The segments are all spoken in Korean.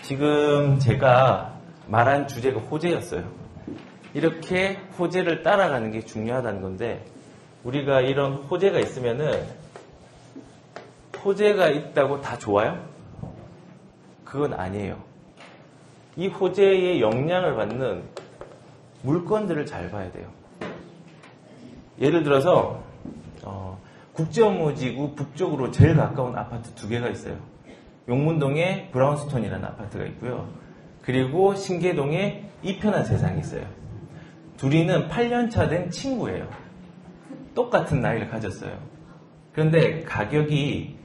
지금 제가 말한 주제가 호재였어요. 이렇게 호재를 따라가는 게 중요하다는 건데, 우리가 이런 호재가 있으면은 호재가 있다고 다 좋아요? 그건 아니에요. 이 호재의 영향을 받는 물건들을 잘 봐야 돼요. 예를 들어서 국제업무지구 북쪽으로 제일 가까운 아파트 두 개가 있어요. 용문동에 브라운스톤이라는 아파트가 있고요. 그리고 신계동에 이편한 세상이 있어요. 둘이는 8년차 된 친구예요. 똑같은 나이를 가졌어요. 그런데 가격이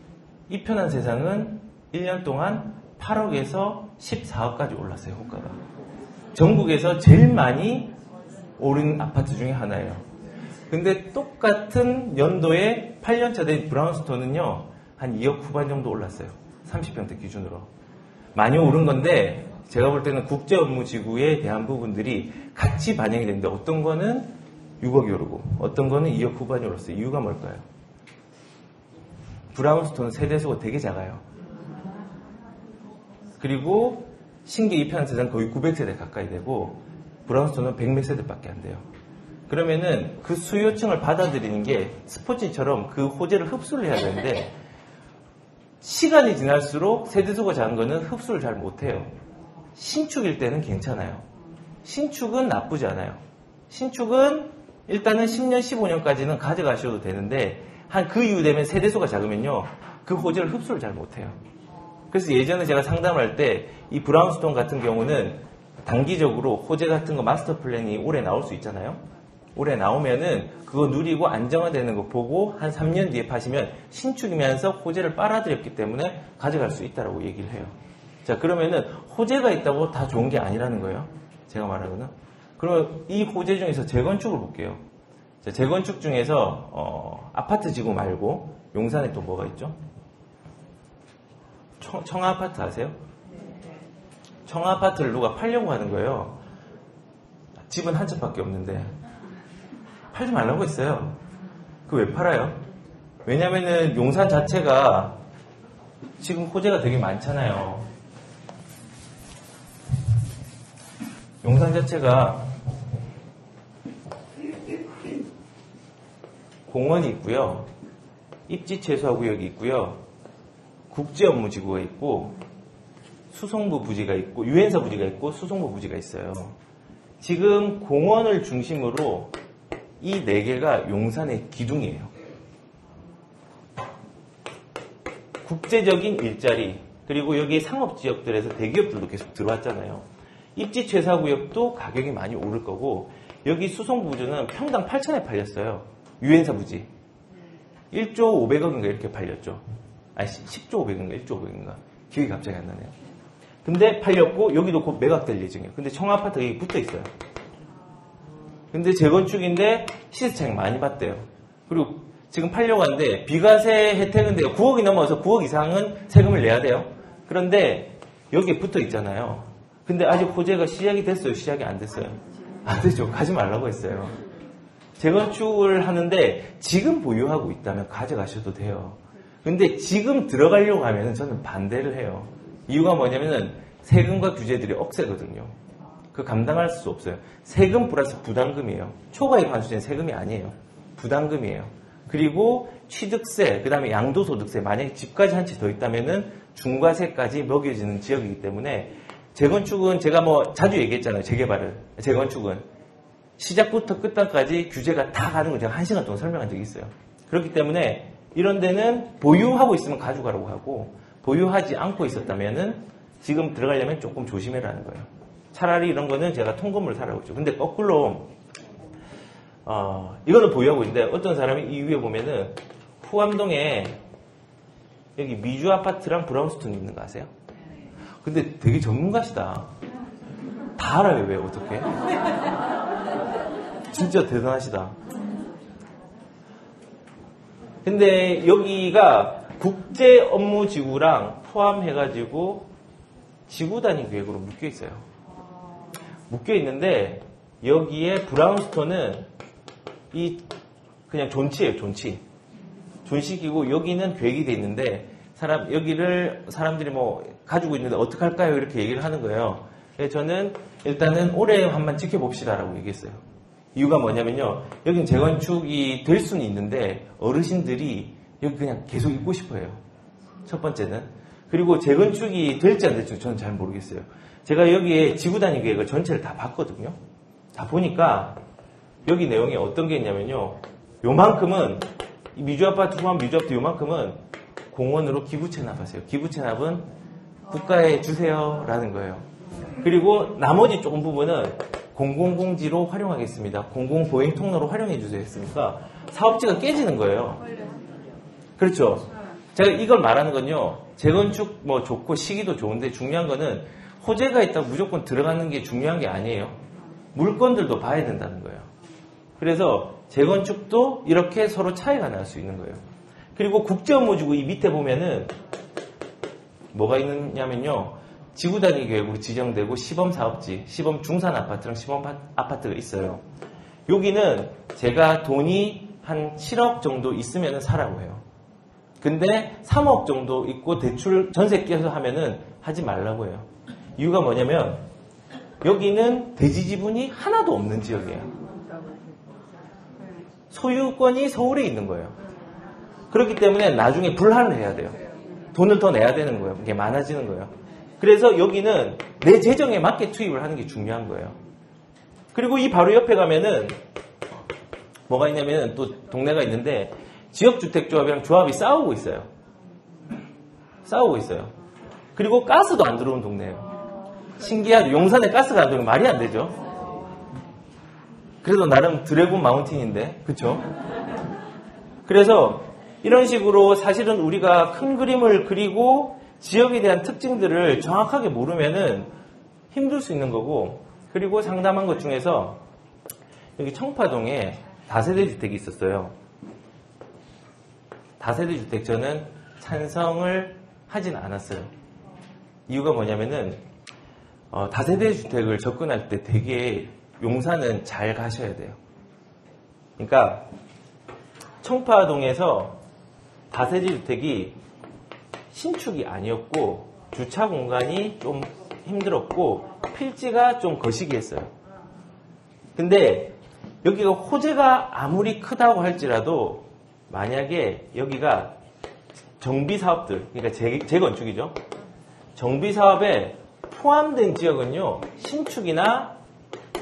이편한 세상은 1년 동안 8억에서 14억까지 올랐어요. 호가가. 전국에서 제일 많이 오른 아파트 중에 하나예요. 근데 똑같은 연도에 8년차 된 브라운스톤은요, 한 2억 후반 정도 올랐어요. 30평대 기준으로. 많이 오른 건데, 제가 볼 때는 국제업무지구에 대한 부분들이 같이 반영이 되는데, 어떤 거는 6억이 오르고, 어떤 거는 2억 후반이 올랐어요. 이유가 뭘까요? 브라운스톤은 세대수가 되게 작아요. 그리고 신계 이편한 세대는 거의 900세대 가까이 되고, 브라운스톤은 100몇 세대밖에 안 돼요. 그러면은 그 수요층을 받아들이는 게 스포츠처럼 그 호재를 흡수를 해야 되는데, 시간이 지날수록 세대수가 작은 거는 흡수를 잘 못해요. 신축일 때는 괜찮아요. 신축은 나쁘지 않아요. 신축은 일단은 10년, 15년까지는 가져가셔도 되는데, 한 그 이후 되면 세대수가 작으면요, 그 호재를 흡수를 잘 못해요. 그래서 예전에 제가 상담을 할 때 이 브라운스톤 같은 경우는 단기적으로 호재 같은 거 마스터 플랜이 올해 나올 수 있잖아요. 올해 나오면은 그거 누리고 안정화되는 거 보고 한 3년 뒤에 파시면 신축이면서 호재를 빨아들였기 때문에 가져갈 수 있다라고 얘기를 해요. 자, 그러면은 호재가 있다고 다 좋은 게 아니라는 거예요. 제가 말하는 거는. 그러면 이 호재 중에서 재건축을 볼게요. 자, 재건축 중에서 아파트 지구 말고 용산에 또 뭐가 있죠? 청아아파트 아세요? 청아아파트를 누가 팔려고 하는 거예요. 집은 한 채밖에 없는데 팔지 말라고 했어요. 그거 왜 팔아요? 왜냐면은 용산 자체가 지금 호재가 되게 많잖아요. 용산 자체가 공원이 있고요. 입지 최소화 구역이 있고요. 국제업무지구가 있고 수송부 부지가 있고 유엔사 부지가 있고 수송부 부지가 있어요. 지금 공원을 중심으로 이 4개가 용산의 기둥이에요. 국제적인 일자리, 그리고 여기 상업지역들에서 대기업들도 계속 들어왔잖아요. 입지 최소화구역도 가격이 많이 오를 거고, 여기 수송부 부지는 평당 8천에 팔렸어요. 유엔사 부지 1조 500억인가 이렇게 팔렸죠. 아니 10조 500억인가 1조 500억인가 기억이 갑자기 안 나네요. 근데 팔렸고 여기도 곧 매각될 예정이에요. 근데 청아아파트가 여기 붙어 있어요. 근데 재건축인데 시세 차익 많이 봤대요. 그리고 지금 팔려고 하는데 비과세 혜택은 돼요. 9억이 넘어서 9억 이상은 세금을 내야 돼요. 그런데 여기에 붙어 있잖아요. 근데 아직 호재가 시작이 됐어요? 시작이 안 됐어요? 안 되죠. 가지 말라고 했어요. 재건축을 하는데 지금 보유하고 있다면 가져가셔도 돼요. 근데 지금 들어가려고 하면 저는 반대를 해요. 이유가 뭐냐면은 세금과 규제들이 억세거든요. 그 감당할 수 없어요. 세금 플러스 부담금이에요. 초과이익 환수제는 세금이 아니에요. 부담금이에요. 그리고 취득세, 그 다음에 양도소득세, 만약에 집까지 한 채 더 있다면은 중과세까지 먹여지는 지역이기 때문에 재건축은 제가 뭐 자주 얘기했잖아요. 재개발을. 재건축은 시작부터 끝까지 규제가 다 가는 걸 제가 1시간 동안 설명한 적이 있어요. 그렇기 때문에 이런 데는 보유하고 있으면 가져가라고 하고, 보유하지 않고 있었다면은 지금 들어가려면 조금 조심해라는 거예요. 차라리 이런 거는 제가 통건물 사라고 했죠. 근데 거꾸로 이거는 보유하고 있는데 어떤 사람이 이 위에 보면은 후암동에 여기 미주 아파트랑 브라운스톤 있는 거 아세요? 근데 되게 전문가시다. 다 알아요. 왜 어떻게? 진짜 대단하시다. 근데 여기가 국제업무지구랑 포함해가지고 지구 단위 계획으로 묶여 있어요. 묶여 있는데 여기에 브라운스톤은 이 그냥 존치예요. 존치. 존식이고 여기는 계획이 돼 있는데 여기를 사람들이 뭐 가지고 있는데 어떡할까요? 이렇게 얘기를 하는 거예요. 저는 일단은 올해 한번 지켜봅시다라고 얘기했어요. 이유가 뭐냐면요. 여긴 재건축이 될 수는 있는데 어르신들이 여기 그냥 계속 있고 싶어요. 첫 번째는. 그리고 재건축이 될지 안 될지 저는 잘 모르겠어요. 제가 여기에 지구단위 계획을 전체를 다 봤거든요. 다 보니까 여기 내용이 어떤 게 있냐면요. 요만큼은 미주아파트 포함 미주아파트 요만큼은 공원으로 기부 체납하세요. 기부 체납은 국가에 주세요 라는 거예요. 그리고 나머지 조금 부분은 공공공지로 활용하겠습니다. 공공보행 통로로 활용해 주세요 했으니까 사업지가 깨지는 거예요. 그렇죠. 제가 이걸 말하는 건요. 재건축 뭐 좋고 시기도 좋은데 중요한 거는 호재가 있다고 무조건 들어가는 게 중요한 게 아니에요. 물건들도 봐야 된다는 거예요. 그래서 재건축도 이렇게 서로 차이가 날 수 있는 거예요. 그리고 국제업무지구 이 밑에 보면은 뭐가 있냐면요. 지구단위 계획으로 지정되고 시범사업지, 시범 중산아파트랑 시범 아파트가 있어요. 여기는 제가 돈이 한 7억 정도 있으면 사라고 해요. 근데 3억 정도 있고 대출 전세 끼워서 하면은 하지 말라고 해요. 이유가 뭐냐면 여기는 대지 지분이 하나도 없는 지역이에요. 소유권이 서울에 있는 거예요. 그렇기 때문에 나중에 불환을 해야 돼요. 돈을 더 내야 되는 거예요. 이게 많아지는 거예요. 그래서 여기는 내 재정에 맞게 투입을 하는 게 중요한 거예요. 그리고 이 바로 옆에 가면은 뭐가 있냐면 또 동네가 있는데 지역주택조합이랑 조합이 싸우고 있어요. 싸우고 있어요. 그리고 가스도 안 들어온 동네예요. 신기하죠. 용산에 가스가 안 들어오면 말이 안 되죠. 그래도 나름 드래곤 마운틴인데 그쵸? 그래서 이런 식으로 사실은 우리가 큰 그림을 그리고 지역에 대한 특징들을 정확하게 모르면은 힘들 수 있는 거고, 그리고 상담한 것 중에서 여기 청파동에 다세대 주택이 있었어요. 다세대 주택 저는 찬성을 하진 않았어요. 이유가 뭐냐면은 다세대 주택을 접근할 때 되게 용산은 잘 가셔야 돼요. 그러니까 청파동에서 다세대 주택이 신축이 아니었고 주차 공간이 좀 힘들었고 필지가 좀 거시기했어요. 근데 여기가 호재가 아무리 크다고 할지라도 만약에 여기가 정비사업들, 그러니까 재건축이죠. 정비사업에 포함된 지역은요, 신축이나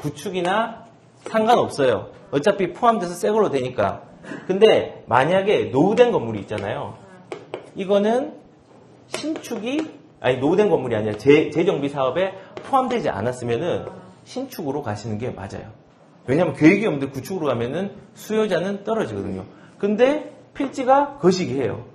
구축이나 상관없어요. 어차피 포함돼서 새 걸로 되니까. 근데 만약에 노후된 건물이 있잖아요. 이거는 노후된 건물이 아니라 재정비 사업에 포함되지 않았으면은 신축으로 가시는 게 맞아요. 왜냐하면 계획이 없는데 구축으로 가면은 수요자는 떨어지거든요. 근데 필지가 거시기해요.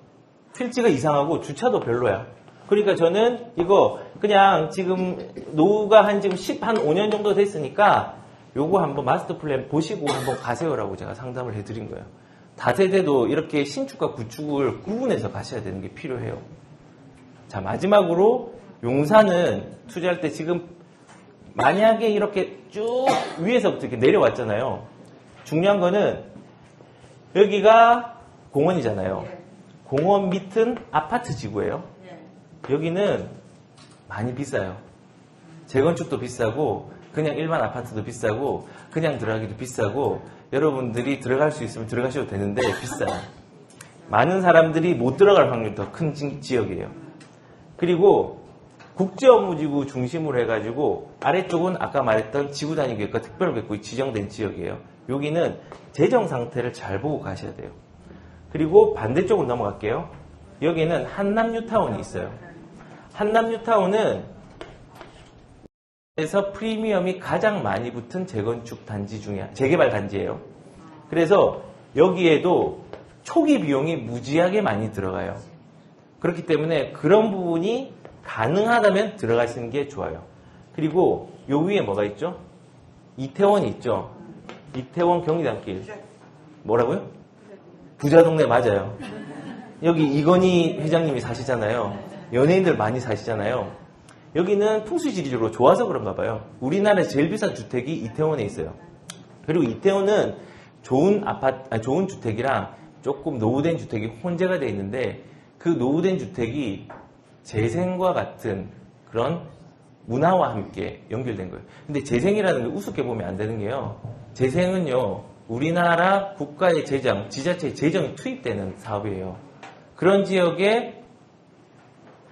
필지가 이상하고 주차도 별로야. 그러니까 저는 이거 그냥 지금 노후가 한 5년 정도 됐으니까 요거 한번 마스터 플랜 보시고 한번 가세요라고 제가 상담을 해드린 거예요. 다세대도 이렇게 신축과 구축을 구분해서 가셔야 되는 게 필요해요. 자, 마지막으로 용산은 투자할 때 지금 만약에 이렇게 쭉 위에서부터 이렇게 내려왔잖아요. 중요한 거는 여기가 공원이잖아요. 공원 밑은 아파트 지구예요. 여기는 많이 비싸요. 재건축도 비싸고 그냥 일반 아파트도 비싸고 그냥 들어가기도 비싸고 여러분들이 들어갈 수 있으면 들어가셔도 되는데 비싸요. 많은 사람들이 못 들어갈 확률이 더 큰 지역이에요. 그리고 국제업무지구 중심으로 해가지고 아래쪽은 아까 말했던 지구단위 계획과 특별계획구에 지정된 지역이에요. 여기는 재정 상태를 잘 보고 가셔야 돼요. 그리고 반대쪽으로 넘어갈게요. 여기는 한남뉴타운이 있어요. 한남뉴타운은 에서 프리미엄이 가장 많이 붙은 재건축 단지 중에 재개발 단지예요. 그래서 여기에도 초기 비용이 무지하게 많이 들어가요. 그렇기 때문에 그런 부분이 가능하다면 들어가시는 게 좋아요. 그리고 요 위에 뭐가 있죠? 이태원이 있죠. 이태원 경리단길. 뭐라고요? 부자동네 맞아요. 여기 이건희 회장님이 사시잖아요. 연예인들 많이 사시잖아요. 여기는 풍수지리적으로 좋아서 그런가 봐요. 우리나라에 제일 비싼 주택이 이태원에 있어요. 그리고 이태원은 좋은 주택이랑 조금 노후된 주택이 혼재가 되어 있는데 그 노후된 주택이 재생과 같은 그런 문화와 함께 연결된 거예요. 근데 재생이라는 게 우습게 보면 안 되는 게요. 재생은요, 우리나라 국가의 재정, 지자체의 재정이 투입되는 사업이에요. 그런 지역에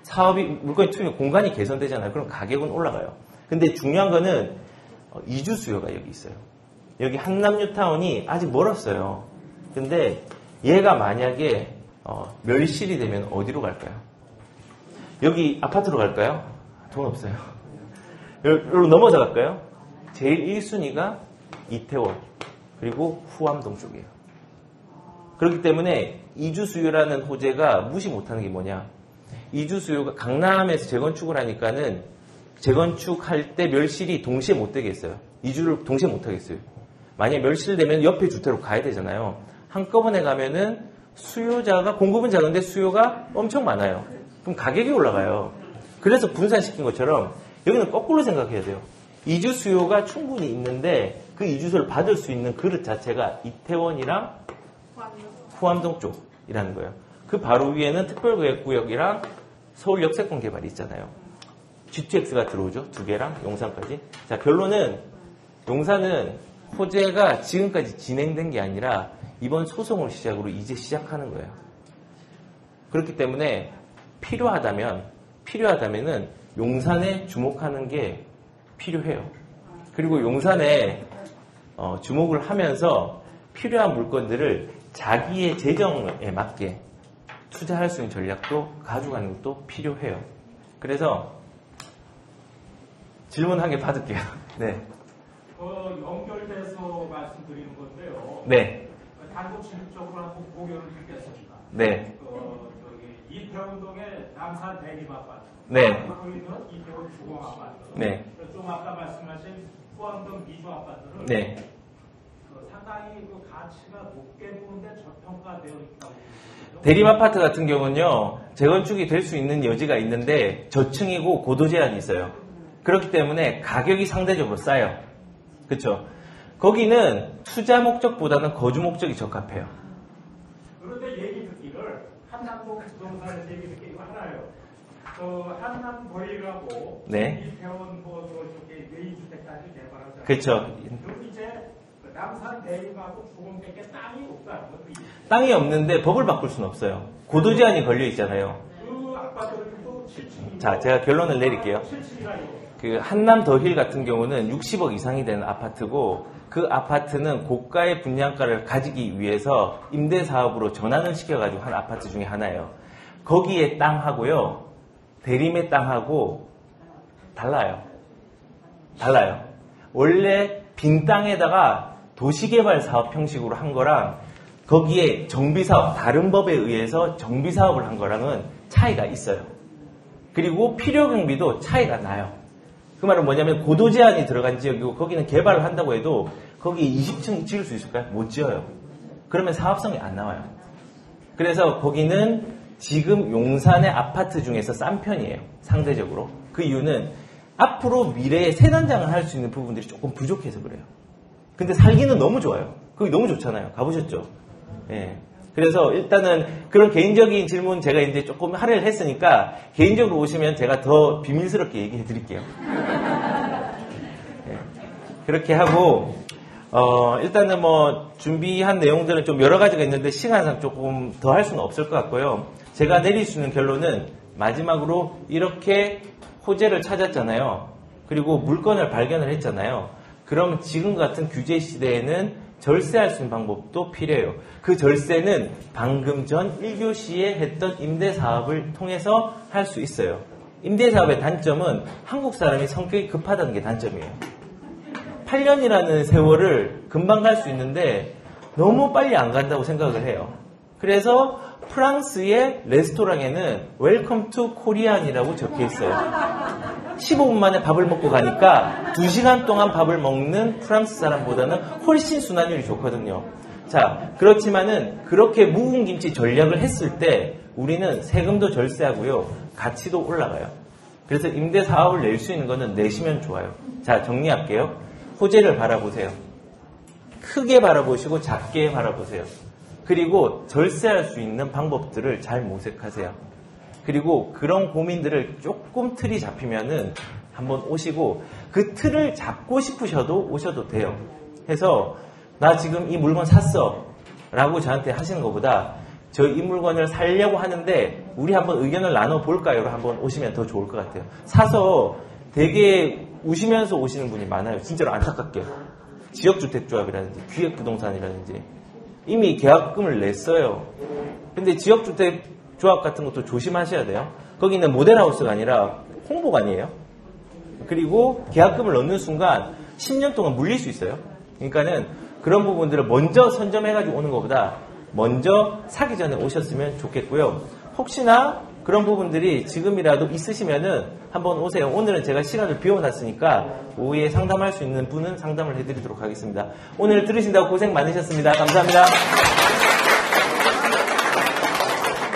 사업이, 물건이 투입, 공간이 개선되잖아요. 그럼 가격은 올라가요. 근데 중요한 거는 이주 수요가 여기 있어요. 여기 한남 뉴타운이 아직 멀었어요. 근데 얘가 만약에 멸실이 되면 어디로 갈까요? 여기 아파트로 갈까요? 돈 없어요. 여기로 넘어져 갈까요? 제일 1순위가 이태원 그리고 후암동 쪽이에요. 그렇기 때문에 이주 수요라는 호재가 무시 못하는 게 뭐냐? 이주 수요가 강남에서 재건축을 하니까는 재건축할 때 멸실이 동시에 못 되겠어요. 이주를 동시에 못 하겠어요. 만약에 멸실되면 옆에 주택으로 가야 되잖아요. 한꺼번에 가면은 수요자가, 공급은 작은데 수요가 엄청 많아요. 그럼 가격이 올라가요. 그래서 분산시킨 것처럼 여기는 거꾸로 생각해야 돼요. 이주 수요가 충분히 있는데 그 이주소를 받을 수 있는 그릇 자체가 이태원이랑 후암동 쪽이라는 거예요. 그 바로 위에는 특별구역이랑 서울 역세권 개발이 있잖아요. GTX가 들어오죠. 두 개랑 용산까지. 자, 결론은 용산은 호재가 지금까지 진행된 게 아니라 이번 소송을 시작으로 이제 시작하는 거예요. 그렇기 때문에 필요하다면은 용산에 주목하는 게 필요해요. 그리고 용산에 주목을 하면서 필요한 물건들을 자기의 재정에 맞게 투자할 수 있는 전략도 가져가는 것도 필요해요. 그래서 질문 한 개 받을게요. 네. 연결돼서 말씀드리는 건데요. 네. 단독실적으로 한번 공유를 듣겠습니다. 네. 이태원동의 남산 대림아파트. 네. 거기는 이태원 주공아파트. 네. 좀 아까 말씀하신 후암동 미주아파트는 네. 상당히 그 가치가 높게 보는데 저평가되어 있다고. 대림아파트 같은 경우는요, 재건축이 될 수 있는 여지가 있는데 저층이고 고도 제한이 있어요. 그렇기 때문에 가격이 상대적으로 싸요. 그렇죠? 거기는 투자 목적보다는 거주 목적이 적합해요. 그런데 얘기 듣기를 한남동 부동산에서 얘기 듣기 이거 하나요. 한남 거리라고 네. 이태원 쪽에 내2주택까지 개발하잖아요. 그렇죠. 그럼 이제 남산 대림하고 주공택에 땅이 없다는 거죠. 땅이 없는데 법을 바꿀 수는 없어요. 고도 제한이 걸려 있잖아요. 그 아파트들도 7층이고. 자, 제가 결론을 내릴게요. 7층이라요. 그 한남 더힐 같은 경우는 60억 이상이 되는 아파트고 그 아파트는 고가의 분양가를 가지기 위해서 임대사업으로 전환을 시켜가지고 한 아파트 중에 하나예요. 거기에 땅하고요, 대림의 땅하고 달라요. 원래 빈 땅에다가 도시개발 사업 형식으로 한 거랑 거기에 정비사업, 다른 법에 의해서 정비사업을 한 거랑은 차이가 있어요. 그리고 필요경비도 차이가 나요. 그 말은 뭐냐면 고도 제한이 들어간 지역이고 거기는 개발을 한다고 해도 거기 20층 지을 수 있을까요? 못 지어요. 그러면 사업성이 안 나와요. 그래서 거기는 지금 용산의 아파트 중에서 싼 편이에요. 상대적으로. 그 이유는 앞으로 미래에 세단장을 할 수 있는 부분들이 조금 부족해서 그래요. 근데 살기는 너무 좋아요. 거기 너무 좋잖아요. 가보셨죠? 예. 그래서 일단은 그런 개인적인 질문 제가 이제 조금 할애를 했으니까 개인적으로 오시면 제가 더 비밀스럽게 얘기해 드릴게요. 예. 그렇게 하고 일단은 뭐 준비한 내용들은 좀 여러 가지가 있는데 시간상 조금 더 할 수는 없을 것 같고요. 제가 내릴 수 있는 결론은 마지막으로 이렇게 호재를 찾았잖아요. 그리고 물건을 발견을 했잖아요. 그럼 지금 같은 규제 시대에는 절세할 수 있는 방법도 필요해요. 그 절세는 방금 전 1교시에 했던 임대사업을 통해서 할 수 있어요. 임대사업의 단점은 한국 사람이 성격이 급하다는 게 단점이에요. 8년이라는 세월을 금방 갈 수 있는데 너무 빨리 안 간다고 생각을 해요. 그래서 프랑스의 레스토랑에는 웰컴 투 코리안이라고 적혀 있어요. 15분 만에 밥을 먹고 가니까 2시간 동안 밥을 먹는 프랑스 사람보다는 훨씬 순환율이 좋거든요. 자, 그렇지만은 그렇게 묵은 김치 전략을 했을 때 우리는 세금도 절세하고요, 가치도 올라가요. 그래서 임대 사업을 낼 수 있는 거는 내시면 좋아요. 자, 정리할게요. 호재를 바라보세요. 크게 바라보시고 작게 바라보세요. 그리고 절세할 수 있는 방법들을 잘 모색하세요. 그리고 그런 고민들을 조금 틀이 잡히면은 한번 오시고 그 틀을 잡고 싶으셔도 오셔도 돼요. 해서 나 지금 이 물건 샀어 라고 저한테 하시는 것보다 저 이 물건을 사려고 하는데 우리 한번 의견을 나눠볼까요? 로 한번 오시면 더 좋을 것 같아요. 사서 되게 우시면서 오시는 분이 많아요. 진짜로 안타깝게. 지역주택조합이라든지 기획부동산이라든지 이미 계약금을 냈어요. 근데 지역주택조합 같은 것도 조심하셔야 돼요. 거기는 모델하우스가 아니라 홍보관이에요. 그리고 계약금을 넣는 순간 10년 동안 물릴 수 있어요. 그러니까는 그런 부분들을 먼저 선점해가지고 오는 것보다 먼저 사기 전에 오셨으면 좋겠고요. 혹시나 그런 부분들이 지금이라도 있으시면은 한번 오세요. 오늘은 제가 시간을 비워놨으니까 오후에 상담할 수 있는 분은 상담을 해드리도록 하겠습니다. 오늘 들으신다고 고생 많으셨습니다. 감사합니다.